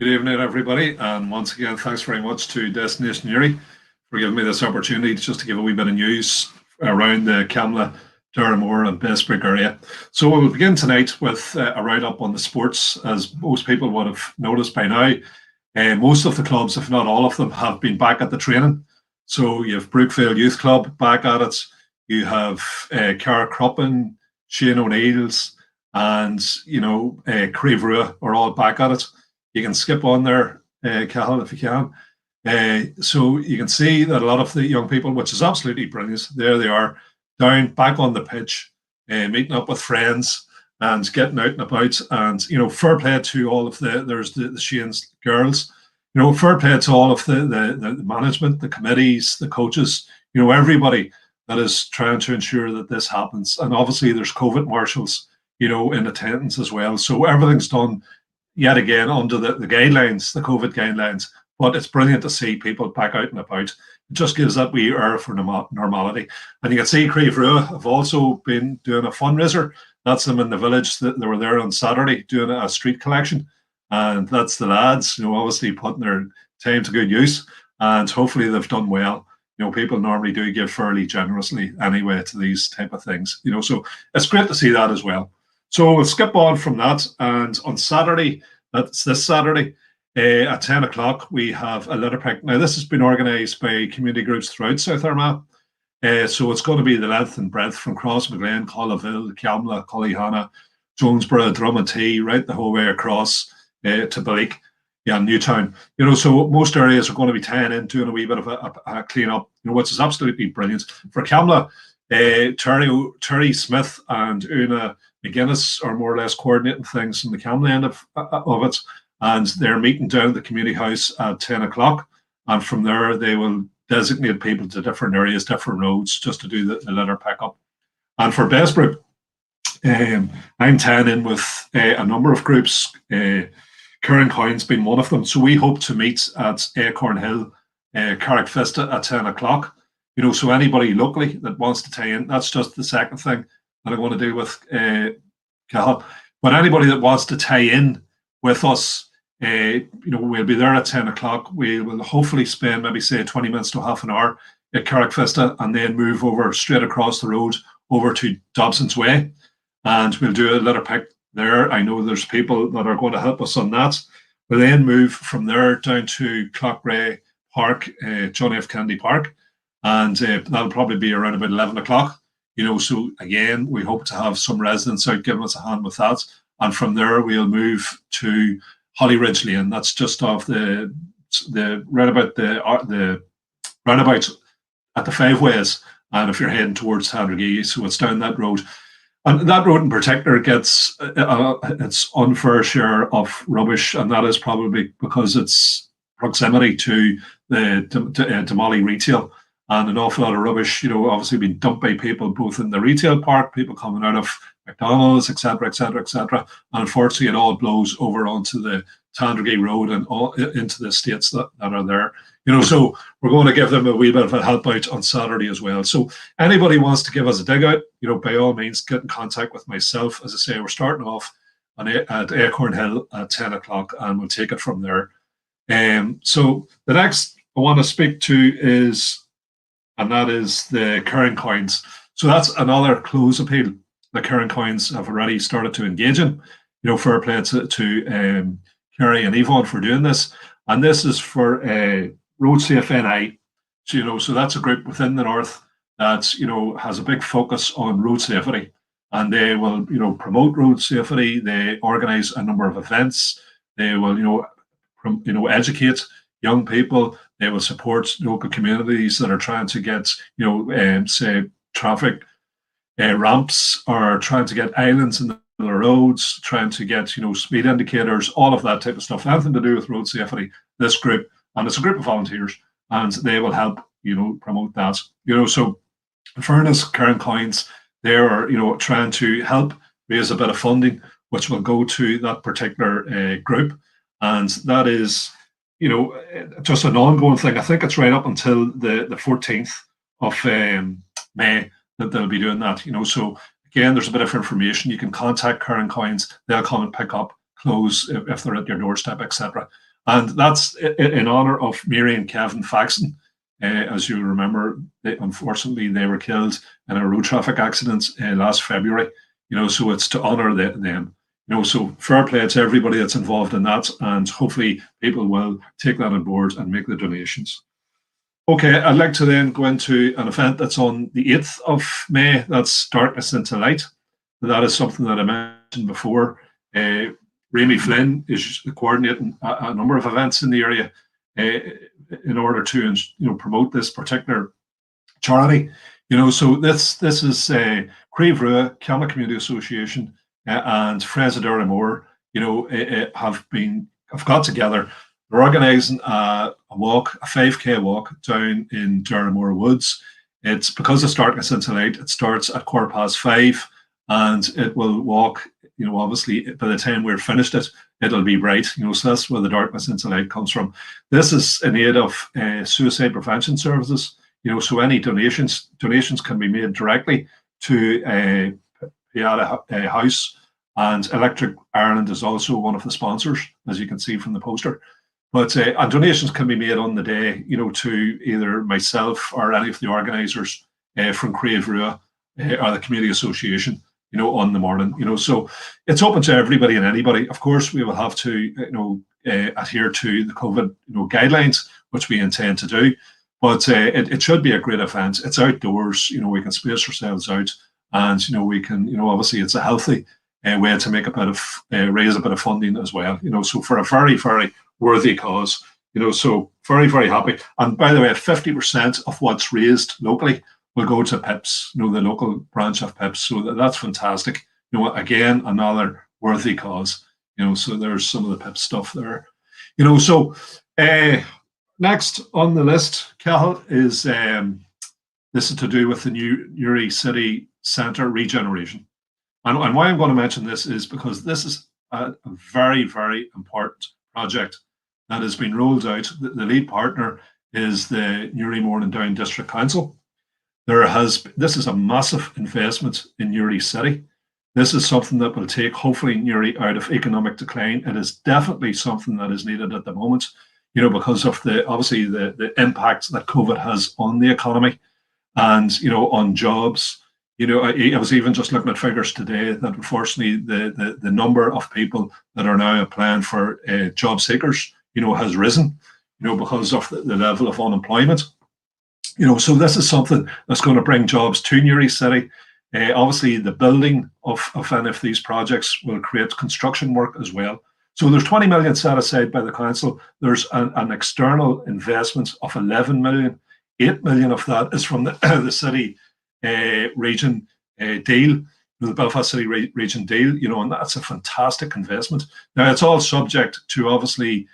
Good evening, everybody, and once again, thanks very much to Destination Newry for giving me this opportunity just to give a wee bit of news around the Camlough, Durhamore and Bessbrook area. So we'll begin tonight with a write-up on the sports. As most people would have noticed by now, most of the clubs, if not all of them, have been back at the training. So you have Brookvale Youth Club back at it, you have Cara Cruppen, Shane O'Neill's, and Creve Rua are all back at it. You can skip on there, Cahill, if you can. So you can see that a lot of the young people, which is absolutely brilliant, there they are, down back on the pitch, meeting up with friends and getting out and about. And fair play to all of there's the Shane's girls. Fair play to all of the management, the committees, the coaches. Everybody that is trying to ensure that this happens. And obviously, there's COVID marshals, in attendance as well. So everything's done yet again under the guidelines, the COVID guidelines. But it's brilliant to see people back out and about. It just gives that wee air for normality. And you can see Creve Rua have also been doing a fundraiser. That's them in the village. They were there on Saturday doing a street collection. And that's the lads, obviously putting their time to good use. And hopefully they've done well. People normally do give fairly generously anyway to these type of things. So it's great to see that as well. So we'll skip on from that, and on Saturday, that's this Saturday, at 10 o'clock, we have a litter pick. Now, this has been organised by community groups throughout South Armagh. So it's going to be the length and breadth from Crossmaglen, Collaville, Camlough, Collyhanna, Jonesborough, Drummond, right the whole way across to Balleek, Newtown. So most areas are going to be tying in, doing a wee bit of a clean up, which is absolutely brilliant. For Camlough, Terry Smith and Una McGuinness are more or less coordinating things from the Camlough end of it, and they're meeting down at the community house at 10 o'clock, and from there they will designate people to different areas, different roads, just to do the litter pickup. And for Bessbrook, I'm tying in with a number of groups, Kieran Coyne's been one of them, so we hope to meet at Acorn Hill, Carrickfista at 10 o'clock. So anybody locally that wants to tie in, that's just the second thing that I want to do with Cahill. But anybody that wants to tie in with us, we'll be there at 10 o'clock. We will hopefully spend maybe say 20 minutes to half an hour at Carrickfista and then move over straight across the road over to Dobson's Way. And we'll do a litter pick there. I know there's people that are going to help us on that. We'll then move from there down to Clockray Park, John F. Kennedy Park. And that'll probably be around about 11 o'clock. So again, we hope to have some residents out giving us a hand with that. And from there, we'll move to Holly Ridge Lane. That's just off the roundabout at the Five Ways. And if you're heading towards Tandragee, so it's down that road. And that road in particular gets its unfair share of rubbish, and that is probably because it's proximity to the Damali retail. And an awful lot of rubbish, obviously being dumped by people both in the retail park, people coming out of McDonald's, etc., etc., etc. And unfortunately, it all blows over onto the Tandragee Road and all into the estates that are there. So we're going to give them a wee bit of a help out on Saturday as well. So anybody wants to give us a dig out, by all means, get in contact with myself. As I say, we're starting off at Acorn Hill at 10 o'clock, and we'll take it from there. So the next I want to speak to is, and that is the Kieran Coynes. So that's another close appeal the Kieran Coynes have already started to engage in. Fair play to Kerry and Yvonne for doing this. And this is for Road Safe NI. So that's a group within the North that, has a big focus on road safety. And they will, promote road safety. They organise a number of events. They will, educate young people. They will support local communities that are trying to get, say, traffic ramps, or trying to get islands in the roads, trying to get, speed indicators, all of that type of stuff. Anything to do with road safety, this group, and it's a group of volunteers, and they will help, promote that. So in fairness, Kieran Coynes, they are, trying to help raise a bit of funding, which will go to that particular group. And that is, just an ongoing thing. I think it's right up until the 14th of May that they'll be doing that. So again, there's a bit of information. You can contact Kieran Coynes. They'll come and pick up clothes if they're at your doorstep, etc. And that's in honour of Mary and Kevin Faxon. As you remember, unfortunately, they were killed in a road traffic accident last February. So it's to honour them. So fair play to everybody that's involved in that, and hopefully people will take that on board and make the donations. Okay, I'd like to then go into an event that's on the 8th of May. That's Darkness into Light. That is something that I mentioned before. Rami Flynn is coordinating a number of events in the area in order to promote this particular charity. So this is Creve Rua, Camlough Community Association, and Friends of Durham have got together. They're organising a walk, a 5K walk down in Durham Woods. It's because it's Darkness into Light. It starts at 5:15, and it will walk. Obviously, by the time we're finished it'll be bright. So that's where the Darkness into Light comes from. This is in aid of suicide prevention services. So any donations can be made directly to Piata House, and Electric Ireland is also one of the sponsors, as you can see from the poster. But and donations can be made on the day, to either myself or any of the organisers from Creve Rua or the community association, on the morning. So it's open to everybody and anybody. Of course, we will have to, adhere to the COVID, guidelines, which we intend to do. But it should be a great event. It's outdoors. We can space ourselves out, and we can, obviously, it's a healthy way to make a bit of raise a bit of funding as well. So for a very, very worthy cause. So very, very happy. And by the way, 50% of what's raised locally will go to PIPS, the local branch of PIPS. So that's fantastic. Again, another worthy cause. So there's some of the PIPS stuff there. So next on the list, Cathal, is this is to do with the new Newry City Centre regeneration. And why I'm going to mention this is because this is a very, very important project that has been rolled out. The lead partner is the Newry Morning Down District Council. This is a massive investment in Newry City. This is something that will take, hopefully, Newry out of economic decline. It is definitely something that is needed at the moment, because of obviously the impact that COVID has on the economy and, on jobs. I was even just looking at figures today that unfortunately the number of people that are now applying for job seekers, has risen, because of the level of unemployment. So this is something that's going to bring jobs to Newry City. Obviously, the building of any of these projects will create construction work as well. So there's 20 million set aside by the council. There's an external investment of 11 million. 8 million of that is from the city region deal, the Belfast City region deal, and that's a fantastic investment. Now, it's all subject to obviously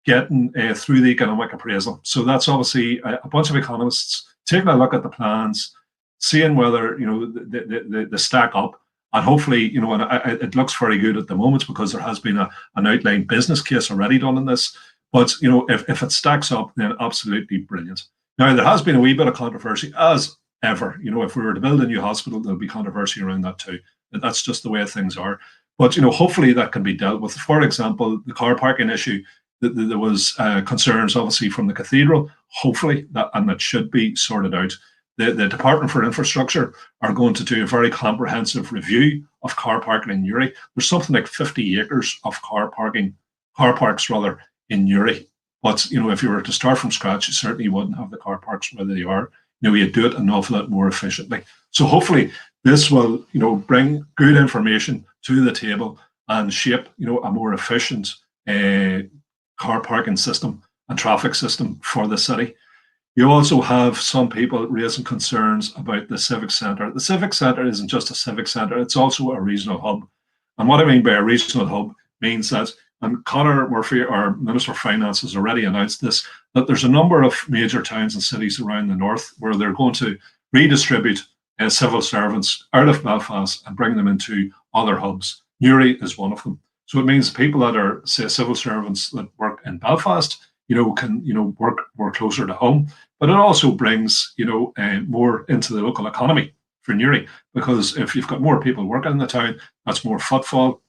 getting through the economic appraisal. So that's obviously a bunch of economists taking a look at the plans, seeing whether they stack up, and hopefully and it looks very good at the moment because there has been an outline business case already done in this. But if it stacks up, then absolutely brilliant. Now, there has been a wee bit of controversy, as ever. If we were to build a new hospital, there'll be controversy around that too. That's just the way things are. But hopefully that can be dealt with. For example, the car parking issue. There was concerns, obviously, from the cathedral. Hopefully that should be sorted out. The Department for Infrastructure are going to do a very comprehensive review of car parking in Newry. There's something like 50 acres of car parks in Newry. But if you were to start from scratch, you certainly wouldn't have the car parks where they are. You'd do it an awful lot more efficiently. So hopefully this will, bring good information to the table and shape, a more efficient car parking system and traffic system for the city. You also have some people raising concerns about the Civic Centre. The Civic Centre isn't just a civic centre, it's also a regional hub. And what I mean by a regional hub means that, and Conor Murphy, our Minister of Finance, has already announced this, that there's a number of major towns and cities around the north where they're going to redistribute civil servants out of Belfast and bring them into other hubs. Newry is one of them. So it means people that are, say, civil servants that work in Belfast, can, work more closer to home. But it also brings, more into the local economy for Newry, because if you've got more people working in the town, that's more footfall.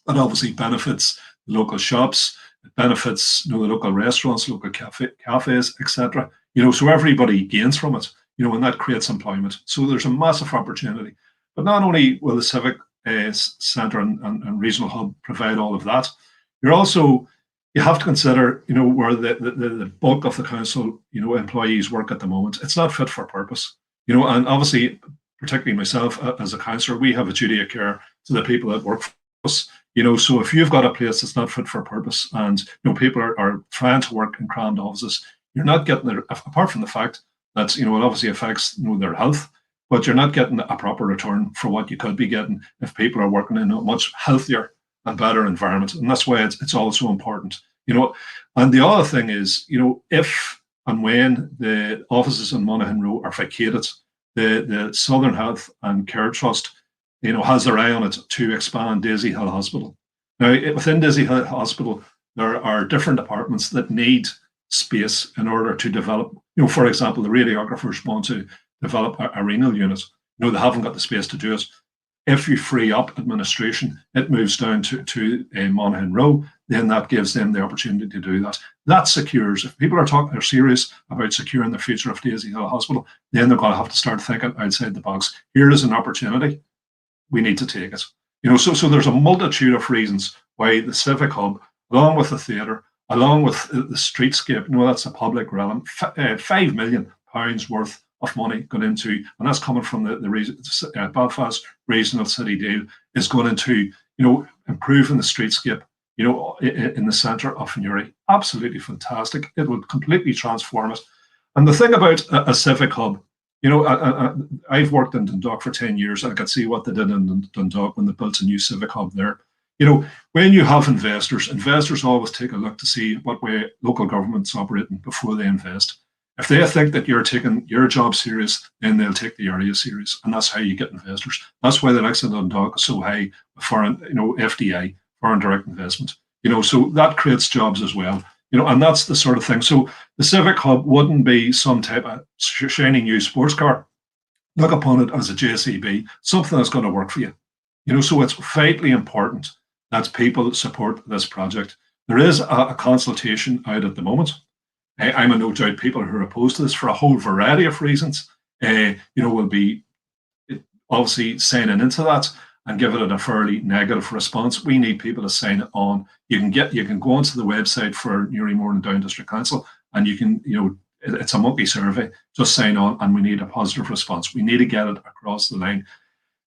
That obviously benefits the local shops. It benefits the local restaurants, local cafes, etc. So everybody gains from it. And that creates employment. So there's a massive opportunity. But not only will the civic centre and regional hub provide all of that, you have to consider, where the bulk of the council, employees work at the moment. It's not fit for purpose, and obviously, particularly myself as a councillor, we have a duty of care to the people that work for us. So if you've got a place that's not fit for purpose, and people are trying to work in crammed offices, you're not getting it. Apart from the fact that it obviously affects their health, but you're not getting a proper return for what you could be getting if people are working in a much healthier and better environment. And that's why it's also important. And the other thing is, if and when the offices in Monaghan Row are vacated, the Southern Health and Care Trust, has their eye on it to expand Daisy Hill Hospital. Now, within Daisy Hill Hospital, there are different departments that need space in order to develop. For example, the radiographers want to develop a renal unit. They haven't got the space to do it. If you free up administration, it moves down to Monaghan Row, then that gives them the opportunity to do that. That secures, if people are serious about securing the future of Daisy Hill Hospital, then they're going to have to start thinking outside the box. Here is an opportunity. We need to take it. So there's a multitude of reasons why the Civic Hub, along with the theatre, along with the streetscape, that's a public realm, £5 million worth of money going into, and that's coming from the Belfast Regional City deal, is going into, improving the streetscape, in the centre of Newry. Absolutely fantastic. It will completely transform it. And the thing about a Civic Hub, I've worked in Dundalk for 10 years. I could see what they did in Dundalk when they built a new Civic Hub there. When you have investors always take a look to see what way local government's operating before they invest. If they think that you're taking your job serious, then they'll take the area serious. And that's how you get investors. That's why the likes of Dundalk is so high with foreign, FDI, foreign direct investment. So that creates jobs as well. And that's the sort of thing. So the Civic Hub wouldn't be some type of shiny new sports car. Look upon it as a JCB, something that's going to work for you. So it's vitally important that people support this project. There is a consultation out at the moment. I'm in no doubt people who are opposed to this for a whole variety of reasons, will be obviously signing into that and giving it a fairly negative response. We need people to sign it on. You can go onto the website for Newry Moore and Down District Council, and you can, it's a monkey survey. Just sign on, and we need a positive response. We need to get it across the line.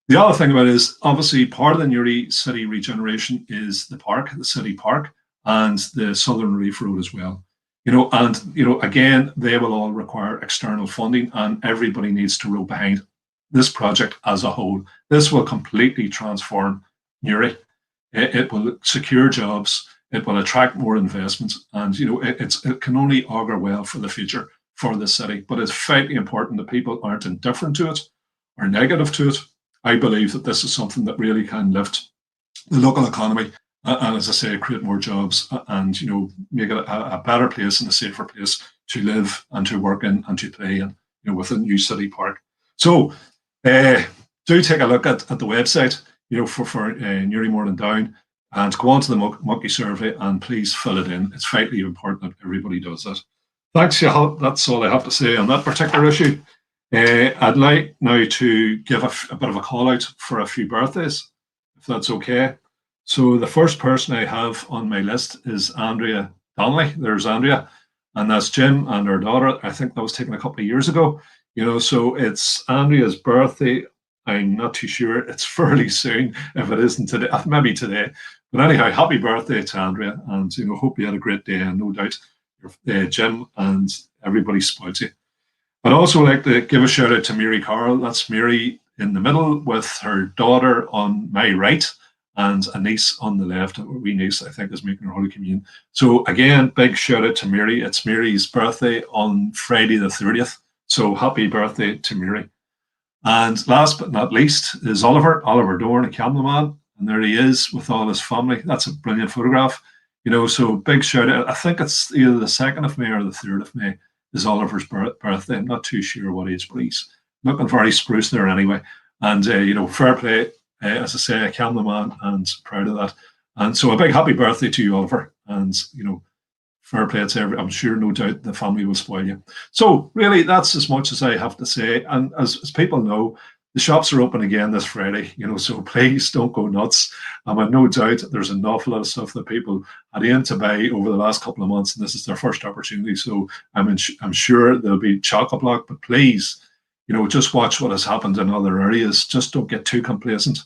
The other thing about it is, obviously, part of the Newry City Regeneration is the park, the city park, and the Southern Reef Road as well. Again, they will all require external funding, and everybody needs to row behind this project as a whole. This will completely transform Newry. It will secure jobs. It will attract more investments, and it can only augur well for the future for the city. But it's vitally important that people aren't indifferent to it or negative to it. I believe that this is something that really can lift the local economy, and as I say, create more jobs and make it a better place and a safer place to live and to work in and to play in, with a new city park. So do take a look at the website, for Newry Moore and Down, and go on to the monkey survey and please fill it in. It's vitally important that everybody does that. Thanks, Yahal. That's all I have to say on that particular issue. I'd like now to give a bit of a call out for a few birthdays, if that's okay. So the first person I have on my list is Andrea Donnelly. There's Andrea, and that's Jim and her daughter. I think that was taken a couple of years ago. So it's Andrea's birthday. I'm not too sure. It's fairly soon. If it isn't today, maybe today. But anyhow, happy birthday to Andrea, and hope you had a great day. And no doubt, Jim and everybody spoils you. I'd also like to give a shout out to Mary Carroll. That's Mary in the middle with her daughter on my right and a niece on the left. A wee niece, I think, is making her Holy Communion. So again, big shout out to Mary. It's Mary's birthday on Friday the 30th. So happy birthday to Mary. And last but not least is Oliver Dorn, a Camlough man. And there he is with all his family. That's a brilliant photograph. So big shout out. I think it's either the 2nd of May or the 3rd of May is Oliver's birthday. I'm not too sure what age, but he's looking very spruce there anyway. And, fair play, as I say, a Camlough man, and proud of that. And so a big happy birthday to you, Oliver. and fair play to every. I'm sure, no doubt, the family will spoil you. So really, that's as much as I have to say. And as people know, the shops are open again this Friday. So please don't go nuts. I've no doubt there's an awful lot of stuff that people had in to buy over the last couple of months, and this is their first opportunity. So I'm sure there'll be chock-a-block, but please, just watch what has happened in other areas. Just don't get too complacent.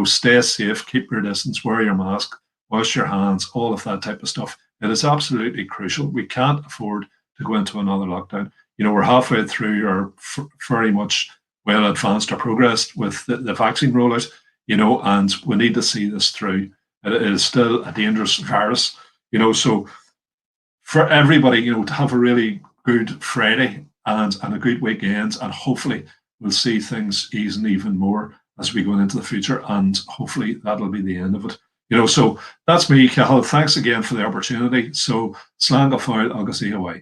Stay safe, keep your distance, wear your mask, wash your hands, all of that type of stuff. It is absolutely crucial. We can't afford to go into another lockdown. We're halfway through, or very much well advanced or progressed with the vaccine rollout, and we need to see this through. It is still a dangerous virus, so for everybody, to have a really good Friday and a good weekend, and hopefully we'll see things easing even more as we go into the future, and hopefully that'll be the end of it. So that's me, Cathal. Thanks again for the opportunity. So slán go fóill agus í Hawaii.